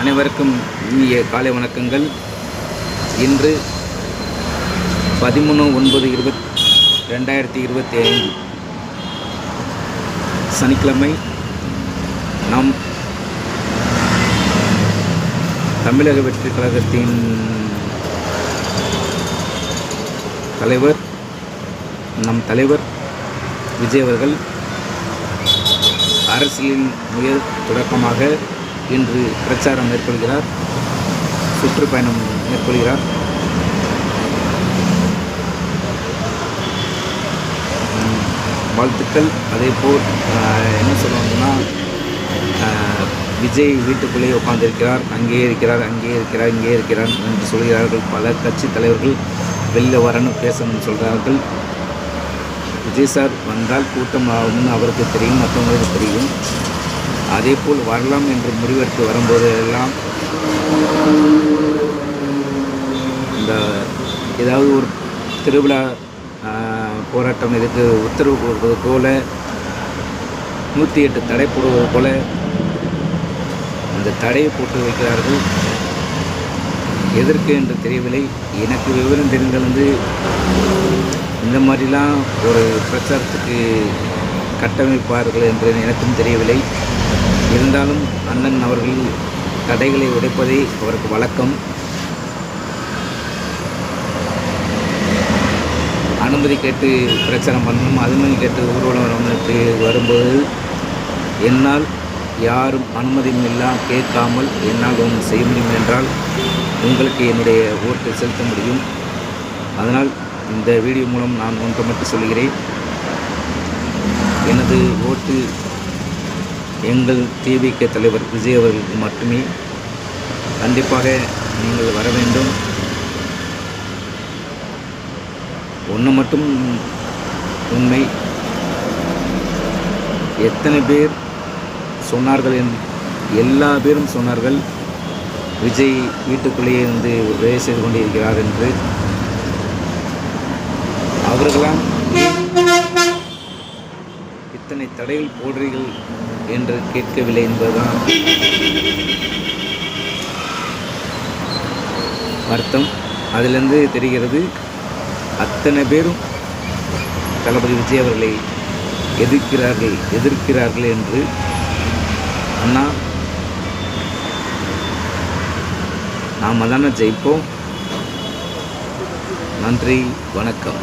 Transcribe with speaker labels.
Speaker 1: அனைவருக்கும் இனிய காலை வணக்கங்கள். இன்று 13/9/2025 சனிக்கிழமை. நாம் தமிழக வெற்றி கழகத்தின் தலைவர் விஜய் அவர்கள் அரசியலின் முயல் தொடக்கமாக இன்று பிரச்சாரம் மேற்கொள்கிறார், சுற்றுப்பயணம் மேற்கொள்கிறார். வாழ்த்துக்கள். அதேபோல் என்ன சொல்லுவாங்கன்னா, விஜய் வீட்டுக்குள்ளேயே உட்கார்ந்திருக்கிறார், அங்கே இருக்கிறார் என்று சொல்கிறார்கள். பல கட்சி தலைவர்கள் வெளியில் வரணும், பேசணும்னு சொல்கிறார்கள். விஜய் சார் வந்தால் கூட்டம் ஆகும்னு அவருக்கு தெரியும், மற்றவங்களுக்கு தெரியும். அதேபோல் வரலாம் என்று முடிவெடுத்து வரும்போது எல்லாம் இந்த ஏதாவது ஒரு திருவிழா போராட்டம் இதுக்கு உத்தரவு போடுவது போல, 108 தடை போடுவது போல அந்த தடையை போட்டு வைக்கிறார்கள். எதற்கு என்று தெரியவில்லை. எனக்கு விவரம் தெரிந்தது இந்த மாதிரிலாம் ஒரு பிரச்சாரத்துக்கு கட்டமைப்பார்கள் என்று எனக்கும் தெரியவில்லை. இருந்தாலும் அண்ணன் அவர்கள் தடைகளை உடைப்பதே அவருக்கு வழக்கம். அனுமதி கேட்டு பிரச்சாரம் பண்ணணும், அனுமதி கேட்டு ஊர்வலம் வரும்போது என்னால் யாரும் அனுமதியும் இல்லாமல் கேட்காமல் என்னால் ஒன்று செய்ய முடியும் என்றால் உங்களுக்கு என்னுடைய ஓட்டை செலுத்த முடியும். அதனால் இந்த வீடியோ மூலம் நான் ஒன்றை மட்டும் சொல்கிறேன். எனது ஓட்டு எங்கள் டிவிகே தலைவர் விஜய் அவர்களுக்கு மட்டுமே. கண்டிப்பாக நீங்கள் வர வேண்டும். ஒன்று மட்டும் உண்மை, எத்தனை பேர் சொன்னார்கள், எல்லா பேரும் சொன்னார்கள் விஜய் வீட்டுக்குள்ளேயே இருந்து வேலை செய்து கொண்டிருக்கிறார் என்று. அவர்களாம் இத்தனை தடைகள் போடுறீர்கள் என்று கேட்கவில்லை என்பதுதான் அர்த்தம். அதிலிருந்து தெரிகிறது அத்தனை பேரும் தளபதி விஜய் அவர்களை எதிர்க்கிறார்கள் என்று. அண்ணா, நாம் தானே ஜெயிப்போம். நன்றி, வணக்கம்.